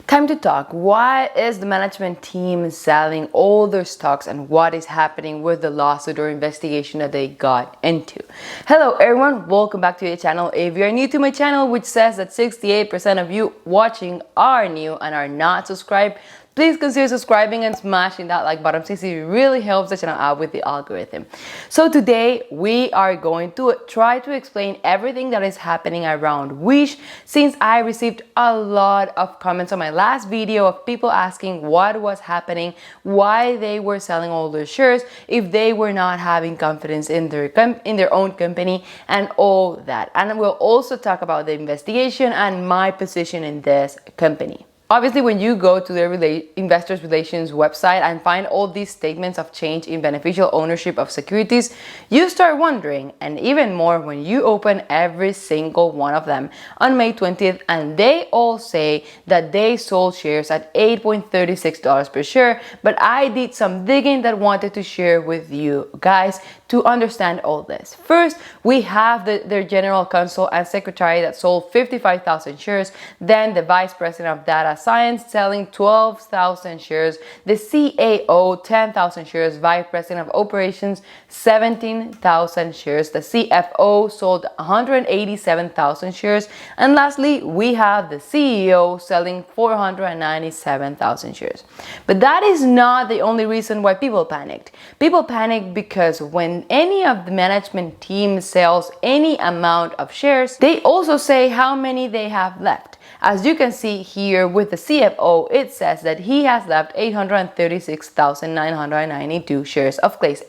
Time to talk. Why is the management team selling all their stocks and what is happening with the lawsuit or investigation that they got into? Hello everyone, welcome back to the channel. If you're new to my channel, which says that 68% of you watching are new and are not subscribed, please consider subscribing and smashing that like button since it really helps the channel out with the algorithm. So today we are going to try to explain everything that is happening around Wish, since I received a lot of comments on my last video of people asking what was happening, why they were selling all their shares, if they were not having confidence in their own company and all that. And we'll also talk about the investigation and my position in this company. Obviously, when you go to their investors relations website and find all these statements of change in beneficial ownership of securities, you start wondering, and even more when you open every single one of them on May 20th, and they all say that they sold shares at $8.36 per share. But I did some digging that wanted to share with you guys to understand all this. First, we have their general counsel and secretary that sold 55,000 shares, then the vice president of data science selling 12,000 shares, the CAO 10,000 shares, vice president of operations 17,000 shares, the CFO sold 187,000 shares, and lastly we have the CEO selling 497,000 shares. But that is not the only reason why people panicked. People panicked because when any of the management team sells any amount of shares, they also say how many they have left. As you can see here with the CFO, it says that he has left 836,992 shares of Class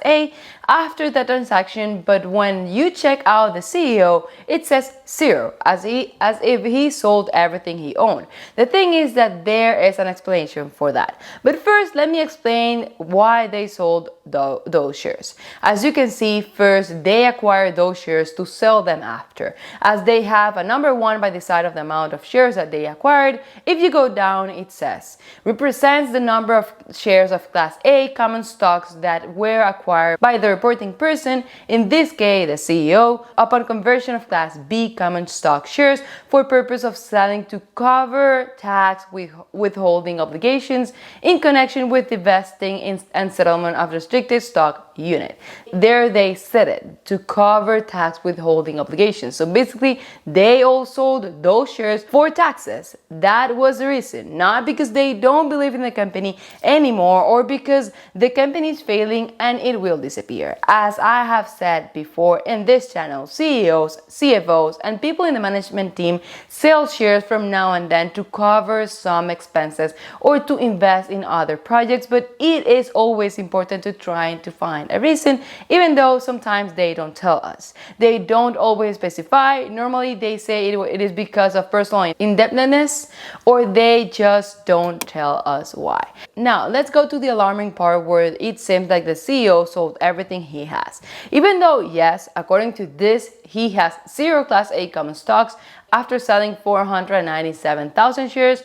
A after the transaction, but when you check out the CEO, it says zero, as if he sold everything he owned. The thing is that there is an explanation for that. But first, let me explain why they sold those shares. As you can see, first, they acquired those shares to sell them after, as they have a number one by the side of the amount of shares that they acquired. If you go down, it says, represents the number of shares of Class A common stocks that were acquired by the reporting person, in this case the CEO, upon conversion of Class B common stock shares for purpose of selling to cover tax withholding obligations in connection with the vesting and settlement of restricted stock unit. There they said it, to cover tax withholding obligations. So basically they all sold those shares for taxes. That was the reason, not because they don't believe in the company anymore or because the company is failing and it will disappear. As I have said before in this channel, CEOs, CFOs, and people in the management team sell shares from now and then to cover some expenses or to invest in other projects, but it is always important to try to find a reason, even though sometimes they don't tell us. They don't always specify. Normally they say it is because of personal indebtedness, or they just don't tell us why. Now let's go to the alarming part where it seems like the CEO sold everything he has. Even though, yes, according to this, he has zero Class A common stocks after selling 497,000 shares,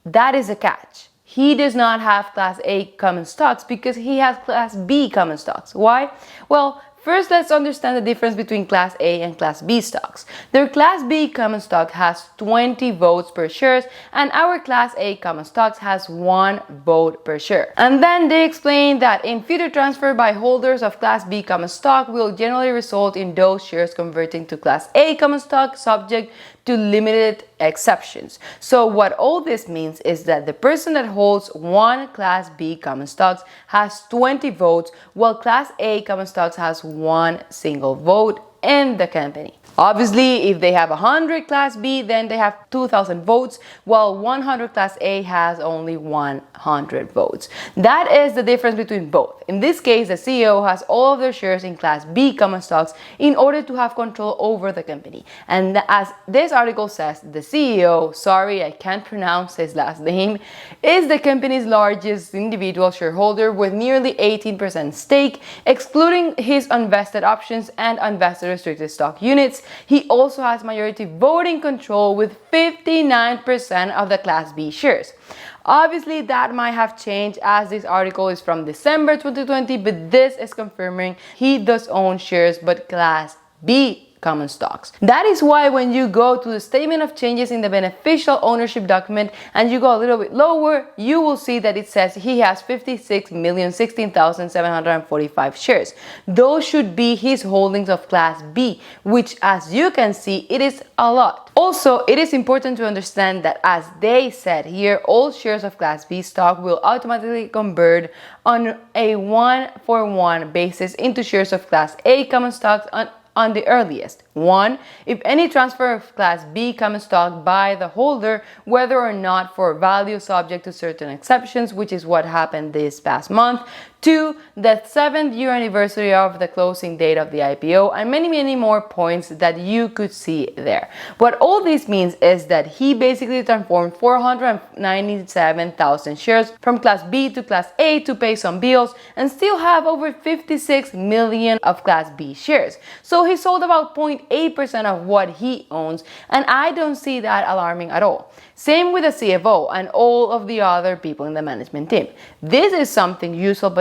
that is a catch. He does not have Class A common stocks because he has Class B common stocks. Why? Well, first, let's understand the difference between Class A and Class B stocks. Their Class B common stock has 20 votes per share, and our Class A common stocks has 1 vote per share. And then they explain that in future transfer by holders of Class B common stock will generally result in those shares converting to Class A common stock, subject to limited exceptions. So what all this means is that the person that holds 1 Class B common stocks has 20 votes, while Class A common stocks has 1 single vote in the company. Obviously, if they have 100 Class B, then they have 2,000 votes, while 100 Class A has only 100 votes. That is the difference between both. In this case, the CEO has all of their shares in Class B common stocks in order to have control over the company. And as this article says, the CEO, sorry, I can't pronounce his last name, is the company's largest individual shareholder with nearly 18% stake, excluding his unvested options and unvested restricted stock units. He also has majority voting control with 59% of the Class B shares. Obviously, that might have changed as this article is from December 2020, but this is confirming he does own shares, but Class B common stocks. That is why when you go to the statement of changes in the beneficial ownership document and you go a little bit lower, you will see that it says he has 56,016,745 shares. Those should be his holdings of Class B, which as you can see, it is a lot. Also, it is important to understand that as they said here, all shares of Class B stock will automatically convert on a 1-for-1 basis into shares of Class A common stocks on the earliest. 1. If any transfer of Class B common stock by the holder, whether or not for value subject to certain exceptions, which is what happened this past month. 2. The 7th year anniversary of the closing date of the IPO, and many more points that you could see there. What all this means is that he basically transformed 497,000 shares from Class B to Class A to pay some bills and still have over 56 million of Class B shares. So he sold about 0.8% of what he owns, and I don't see that alarming at all. Same with the CFO and all of the other people in the management team. This is something usual,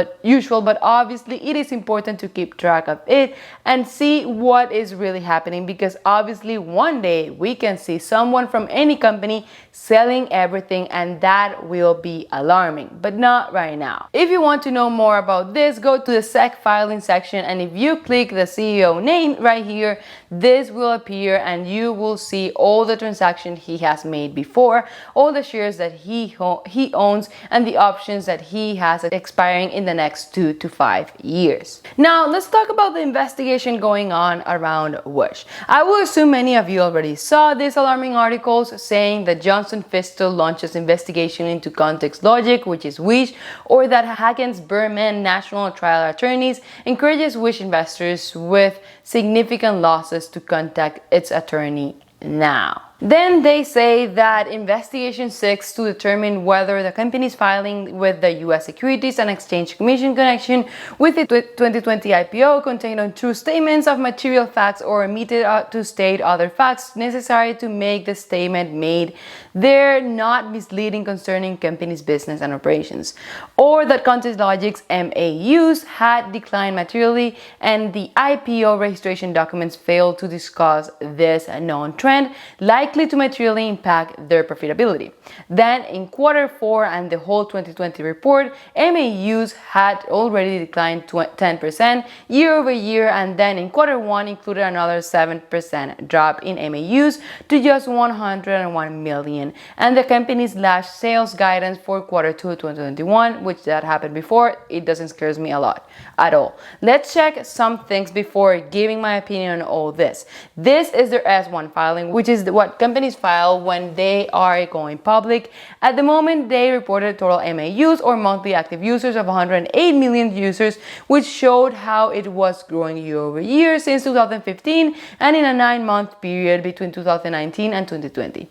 but obviously it is important to keep track of it and see what is really happening, because obviously one day we can see someone from any company selling everything, and that will be alarming, but not right now. If you want to know more about this, go to the SEC filing section, and if you click the CEO name right here, this will appear and you will see all the transactions he has made before, all the shares that he owns, and the options that he has expiring in the next 2 to 5 years. Now let's talk about the investigation going on around Wish. I will assume many of you already saw these alarming articles saying that Johnson Fistel launches investigation into Context Logic, which is Wish, or that Hagen's Berman National Trial Attorneys encourages Wish investors with significant losses to contact its attorney now. Then they say that investigation seeks to determine whether the company's filing with the U.S. Securities and Exchange Commission connection with the 2020 IPO contained untrue statements of material facts or omitted to state other facts necessary to make the statement made they're not misleading concerning company's business and operations, or that Context Logic's MAUs had declined materially and the IPO registration documents failed to discuss this known trend, likely to materially impact their profitability. Then in Q4 and the whole 2020 report, MAUs had already declined 10% year over year, and then in Q1 included another 7% drop in MAUs to just 101 million, and the company slashed sales guidance for Q2 2021, which that happened before. It doesn't scare me a lot at all. Let's check some things before giving my opinion on all this. This is their S1 filing, which is what companies file when they are going public. At the moment, they reported total MAUs or monthly active users of 108 million users, which showed how it was growing year over year since 2015 and in a 9-month period between 2019 and 2020.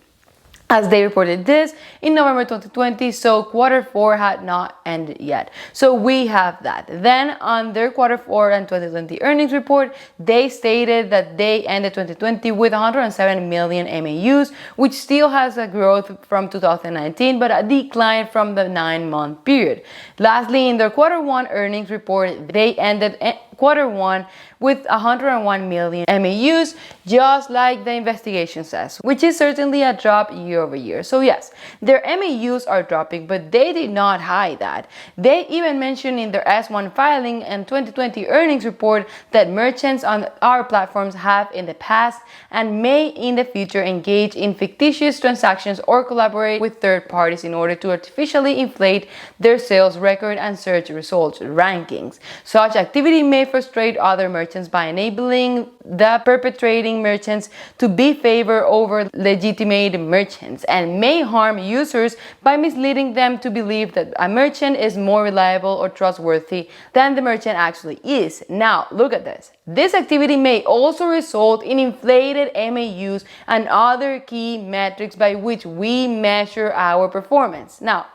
As they reported this in November 2020, so Q4 had not ended yet. So we have that. Then on their Q4 and 2020 earnings report, they stated that they ended 2020 with 107 million MAUs, which still has a growth from 2019, but a decline from the 9-month period. Lastly, in their Q1 earnings report, they ended Q1 with 101 million MAUs, just like the investigation says, which is certainly a drop year over year. So yes, their MAUs are dropping, but they did not hide that. They even mentioned in their S1 filing and 2020 earnings report that merchants on our platforms have in the past and may in the future engage in fictitious transactions or collaborate with third parties in order to artificially inflate their sales record and search results rankings. Such activity may frustrate other merchants by enabling the perpetrating merchants to be favored over legitimate merchants, and may harm users by misleading them to believe that a merchant is more reliable or trustworthy than the merchant actually is. Now, look at this. This activity may also result in inflated MAUs and other key metrics by which we measure our performance. Now,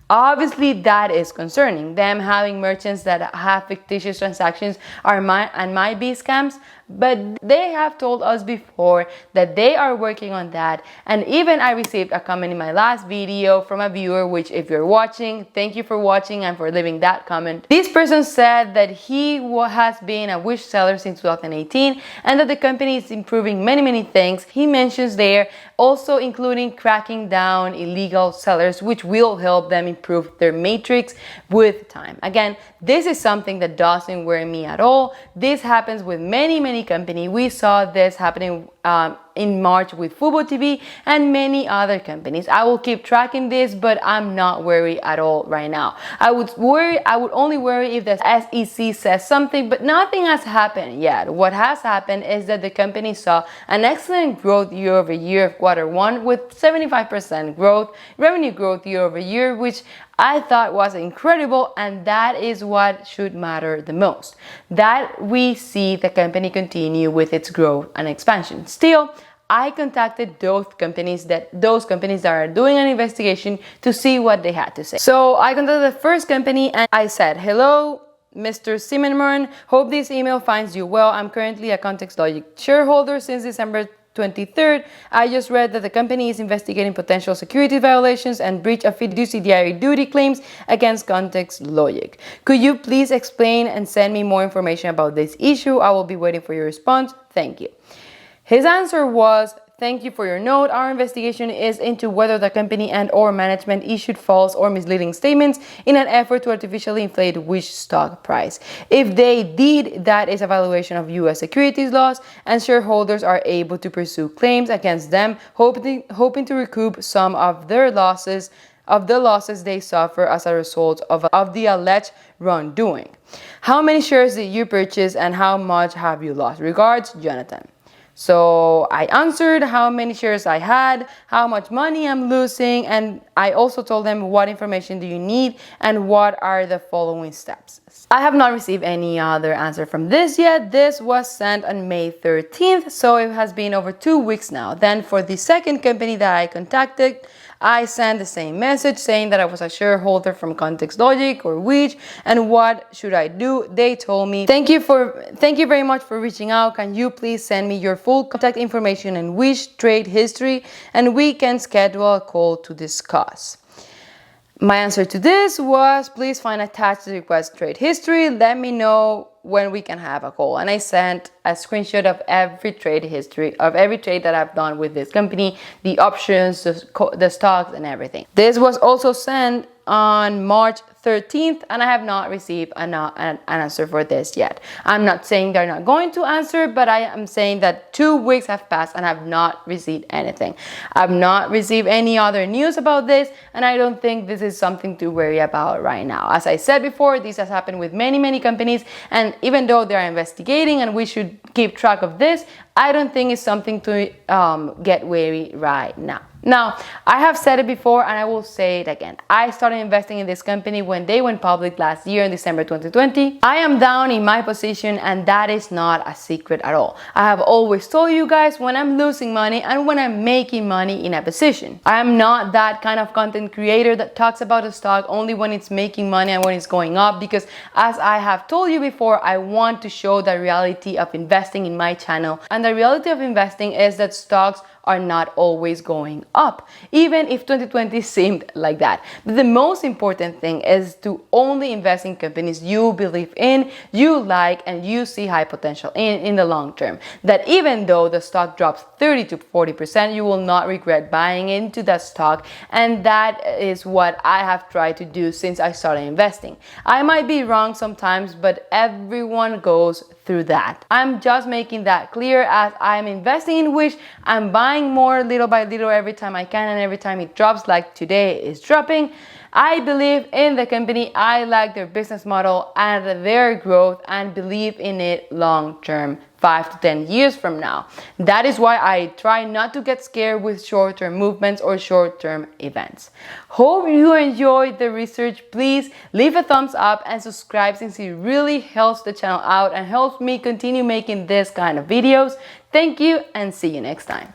obviously, that is concerning. Them having merchants that have fictitious transactions might be scams, but they have told us before that they are working on that. And even I received a comment in my last video from a viewer, which if you're watching, thank you for watching and for leaving that comment. This person said that he has been a Wish seller since 2018 and that the company is improving many things. He mentions there also including cracking down illegal sellers, which will help them improve their matrix with time. Again, this is something that doesn't worry me at all. This happens with many companies. We saw this happening in March with Fubo TV and many other companies. I will keep tracking this, but I'm not worried at all right now. I would only worry if the SEC says something, but nothing has happened yet. What has happened is that the company saw an excellent growth year over year of Q1 with 75% growth, revenue growth year over year, which I thought was incredible, and that is what should matter the most. That we see the company continue with its growth and expansion. Still, I contacted those companies that are doing an investigation to see what they had to say. So I contacted the first company and I said, "Hello, Mr. Zimmerman, hope this email finds you well. I'm currently a Context Logic shareholder since December 23rd. I just read that the company is investigating potential security violations and breach of fiduciary duty claims against Context Logic. Could you please explain and send me more information about this issue? I will be waiting for your response. Thank you." His answer was, "Thank you for your note. Our investigation is into whether the company and/or management issued false or misleading statements in an effort to artificially inflate Wish stock price. If they did, that is a violation of U.S. securities laws, and shareholders are able to pursue claims against them, hoping to recoup some of the losses they suffer as a result of the alleged wrongdoing. How many shares did you purchase and how much have you lost? Regards, Jonathan." So I answered how many shares I had, how much money I'm losing, and I also told them what information do you need and what are the following steps. I have not received any other answer from this yet. This was sent on May 13th, so it has been over 2 weeks now. Then for the second company that I contacted, I sent the same message saying that I was a shareholder from Context Logic or Wish and what should I do. They told me, thank you very much for reaching out. Can you please send me your full contact information and Wish trade history and we can schedule a call to discuss. My answer to this was, please find attached the request trade history. Let me know when we can have a call. And I sent a screenshot of every trade history, of every trade that I've done with this company, the options, the stocks and everything. This was also sent on March 13th and I have not received an answer for this yet. I'm not saying they're not going to answer, but I am saying that 2 weeks have passed and I have not received anything. I've not received any other news about this and I don't think this is something to worry about right now. As I said before, this has happened with many companies, and even though they're investigating and we should keep track of this, I don't think it's something to get wary right now. Now, I have said it before and I will say it again. I started investing in this company when they went public last year in December 2020. I am down in my position and that is not a secret at all. I have always told you guys when I'm losing money and when I'm making money in a position. I am not that kind of content creator that talks about a stock only when it's making money and when it's going up, because as I have told you before, I want to show the reality of investing in my channel. And the reality of investing is that stocks are not always going up, even if 2020 seemed like that. But the most important thing is to only invest in companies you believe in, you like, and you see high potential in the long term. That even though the stock drops 30 to 40%, you will not regret buying into that stock. And that is what I have tried to do since I started investing. I might be wrong sometimes, but everyone goes through that. I'm just making that clear. As I'm investing in Wish, I'm buying more little by little every time I can, and every time it drops, like today is dropping. I believe in the company, I like their business model and their growth and believe in it long term, 5 to 10 years from now. That is why I try not to get scared with short-term movements or short-term events. Hope you enjoyed the research. Please leave a thumbs up and subscribe, since it really helps the channel out and helps me continue making this kind of videos. Thank you and see you next time.